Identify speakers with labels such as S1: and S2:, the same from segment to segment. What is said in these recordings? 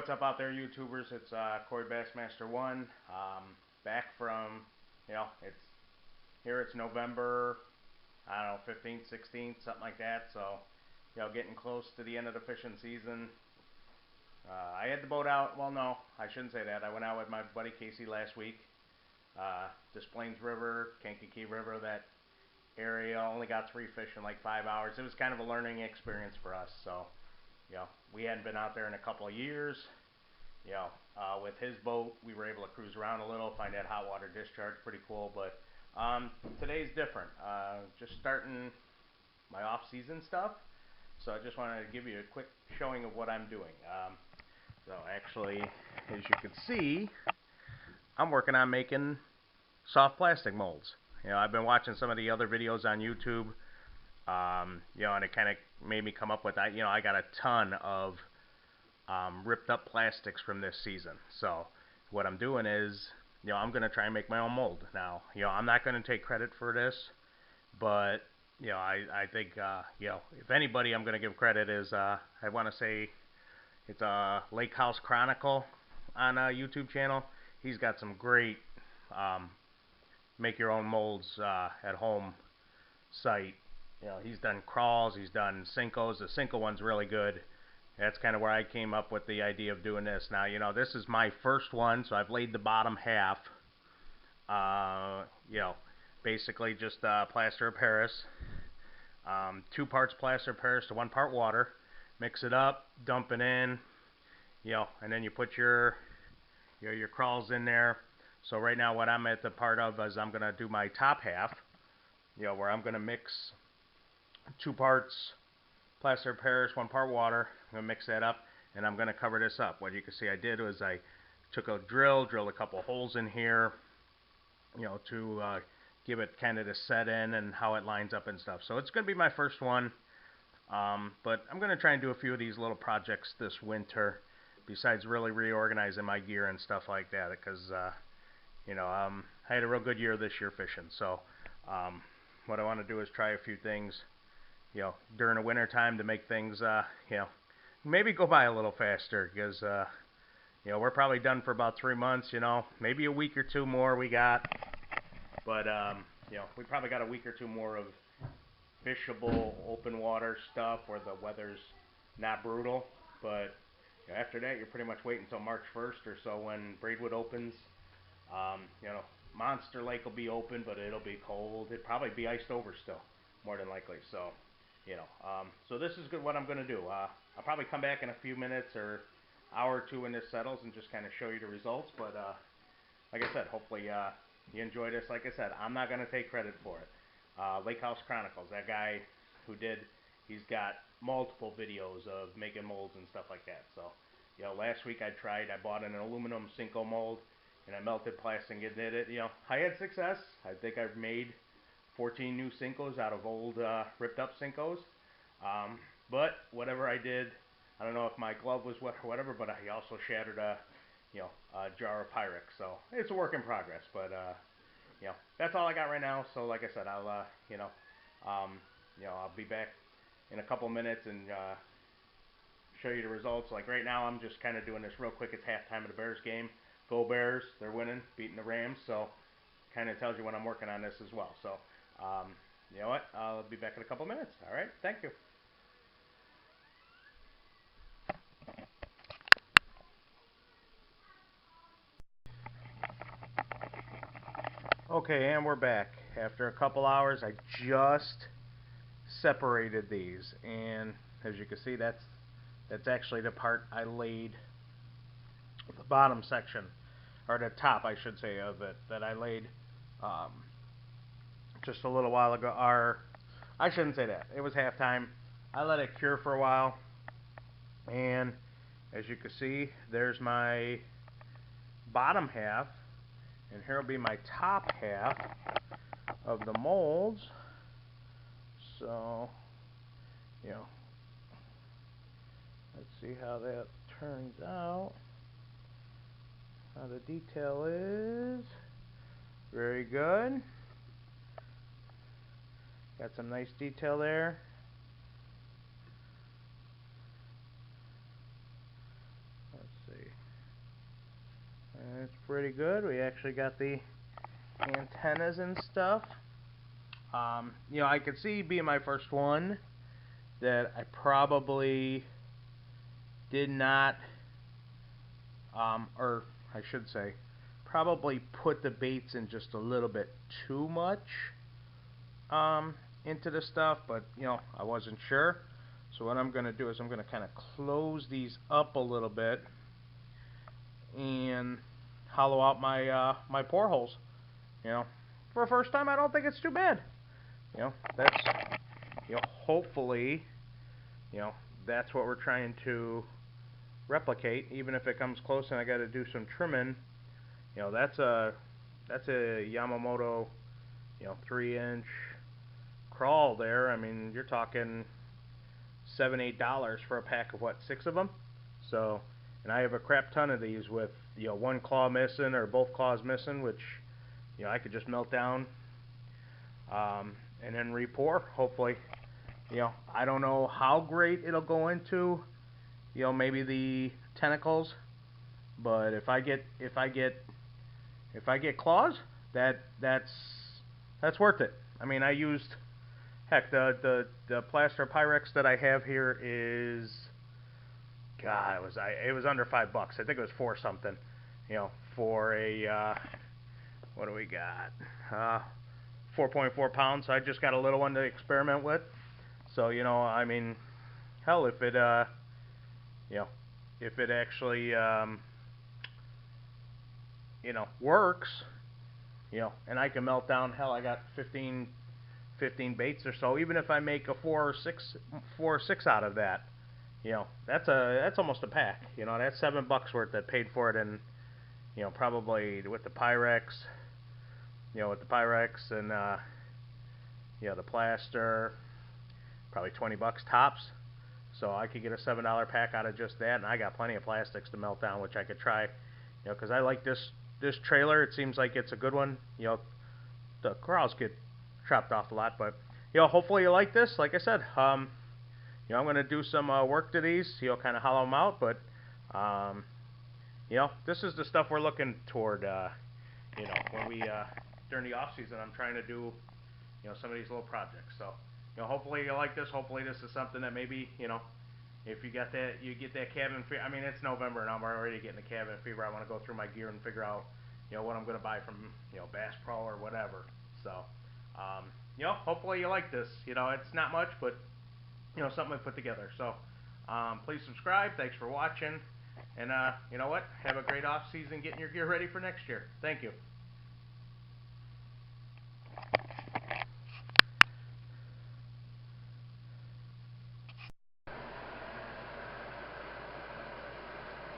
S1: what's up out there, YouTubers? It's Corey Bassmaster One. Back from, it's here. It's November, I don't know, 15th, 16th, something like that. So, getting close to the end of the fishing season. I had the boat out. Well, no, I shouldn't say that. I went out with my buddy Casey last week. Des Plaines River, Kankakee River, that area. Only got 3 fish in like 5 hours. It was kind of a learning experience for us. So, we hadn't been out there in a couple of years. With his boat, we were able to cruise around a little, find that hot water discharge, pretty cool. But today's different. Just starting my off-season stuff. So I just wanted to give you a quick showing of what I'm doing. So actually, as you can see, I'm working on making soft plastic molds. I've been watching some of the other videos on YouTube. And it kind of made me come up with, I got a ton of ripped up plastics from this season. So what I'm doing is, I'm going to try and make my own mold. Now, I'm not going to take credit for this, but, I think, if anybody I'm going to give credit is, I want to say it's Lake House Chronicle on a YouTube channel. He's got some great make your own molds at home site. He's done crawls, he's done Cincos. The Cinco one's really good. That's kind of where I came up with the idea of doing this. Now, this is my first one, so I've laid the bottom half. Basically just plaster of Paris. 2 parts plaster of Paris to 1 part water. Mix it up, dump it in, and then you put your crawls in there. So right now what I'm at the part of is I'm going to do my top half, where I'm going to mix 2 parts plaster of Paris, 1 part water. I'm going to mix that up, and I'm going to cover this up. What you can see I did was I took a drilled a couple holes in here, to give it kind of the set in and how it lines up and stuff. So it's going to be my first one, but I'm going to try and do a few of these little projects this winter, besides really reorganizing my gear and stuff like that, because I had a real good year this year fishing. So what I want to do is try a few things, during the winter time to make things, maybe go by a little faster, because, we're probably done for about 3 months, maybe a week or 2 more we got, but, we probably got a week or 2 more of fishable open water stuff where the weather's not brutal, but after that you're pretty much waiting until March 1st or so when Braidwood opens. Monster Lake will be open, but it'll be cold. It'll probably be iced over still, more than likely. So, so this is good. What I'm going to do, I'll probably come back in a few minutes or hour or 2 when this settles and just kind of show you the results. But like I said, hopefully you enjoy this. Like I said, I'm not going to take credit for it. Lake House Chronicles, that guy who did, he's got multiple videos of making molds and stuff like that. So, last week I bought an aluminum Cinco mold, and I melted plastic and did it. I had success. I think I've made 14 new Cincos out of old ripped up Cincos. But whatever I did, I don't know if my glove was wet or whatever, but I also shattered a jar of Pyrex. So it's a work in progress. But that's all I got right now. So like I said, I'll I'll be back in a couple minutes and show you the results. Like right now, I'm just kind of doing this real quick. It's halftime of the Bears game. Go Bears! They're winning, beating the Rams. So kind of tells you when I'm working on this as well. So you know what? I'll be back in a couple minutes. All right. Thank you. Okay, and we're back. After a couple hours, I just separated these, and as you can see, that's actually the part I laid, the bottom section, or the top, I should say, of it, that I laid just a little while ago. Or I shouldn't say that. It was halftime. I let it cure for a while, and as you can see, there's my bottom half, and here will be my top half of the molds. So, let's see how that turns out. How the detail is. Very good. Got some nice detail there. Let's see. It's pretty good. We actually got the antennas and stuff. You know, I could see, being my first one, that I probably did not, or I should say, probably put the baits in just a little bit too much into the stuff, but you know, I wasn't sure. So what I'm going to do is I'm going to kind of close these up a little bit and hollow out my my pore holes. You know, for a first time, I don't think it's too bad. You know, that's, you know, hopefully, you know, that's what we're trying to replicate. Even if it comes close and I got to do some trimming, you know, that's a Yamamoto, you know, 3-inch crawl there. I mean, you're talking $7-8 for a pack of what, 6 of them? So, and I have a crap ton of these with, you know, one claw missing or both claws missing, which, you know, I could just melt down and then re-pour, hopefully. You know, I don't know how great it'll go into, you know, maybe the tentacles, but if I get claws, that's worth it. I mean, I used, heck, the plaster Pyrex that I have here is, God, it was under $5. I think it was 4 something. You know, for a what do we got? 4.4 pounds. So I just got a little one to experiment with. So, you know, I mean, hell, if it you know, if it actually you know, works, you know, and I can melt down, hell, I got 15 baits or so. Even if I make a 4 or 6 out of that, you know, that's almost a pack. You know, that's $7 worth that paid for it, and you know, probably with the Pyrex, you know, with the Pyrex and you know, the plaster, probably $20 tops. So I could get a $7 pack out of just that, and I got plenty of plastics to melt down, which I could try. You know, because I like this trailer. It seems like it's a good one. You know, the corrals get chopped off a lot, but you know, hopefully you like this. Like I said, you know, I'm going to do some work to these, you know, kind of hollow them out, but you know, this is the stuff we're looking toward, you know, when we, during the off season, I'm trying to do, you know, some of these little projects. So, you know, hopefully you like this. Hopefully this is something that maybe, you know, if you got that, you get that cabin fever. I mean, it's November and I'm already getting the cabin fever. I want to go through my gear and figure out, you know, what I'm going to buy from, you know, Bass Pro or whatever. So, you know, hopefully you like this. You know, it's not much, but, you know, something I put together. So, please subscribe. Thanks for watching. And, you know what? Have a great off season getting your gear ready for next year. Thank you.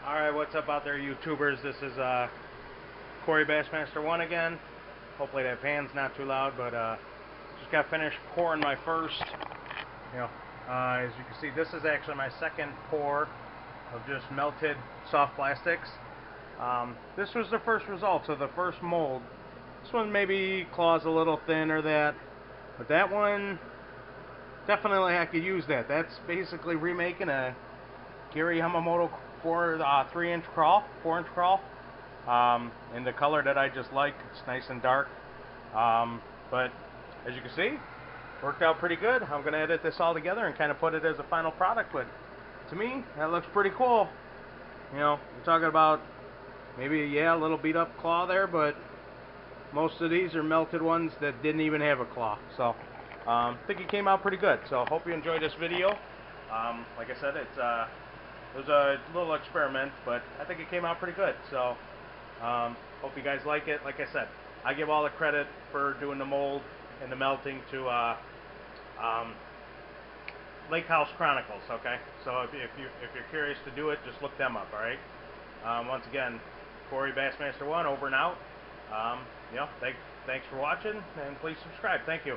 S1: Alright, what's up out there, YouTubers? This is Corey Bassmaster 1 again. Hopefully that fan's not too loud, but just got finished pouring my first, you know, as you can see, this is actually my second pour of just melted soft plastics. This was the first result of the first mold. This one maybe claws a little thin or that, but that one, definitely I could use that. That's basically remaking a Gary Yamamoto 3-inch crawl, 4-inch crawl, in the color that I just like. It's nice and dark, but as you can see, worked out pretty good. I'm going to edit this all together and kind of put it as a final product, but to me, that looks pretty cool. You know, we're talking about maybe, yeah, a little beat up claw there, but most of these are melted ones that didn't even have a claw. So, I think it came out pretty good. So, hope you enjoyed this video. Like I said, it was a little experiment, but I think it came out pretty good. So, hope you guys like it. Like I said, I give all the credit for doing the mold and the melting to Lake House Chronicles. Okay, so if you're curious to do it, just look them up. All right. Once again, Corey Bassmaster 1 over and out. You know, thanks for watching, and please subscribe. Thank you.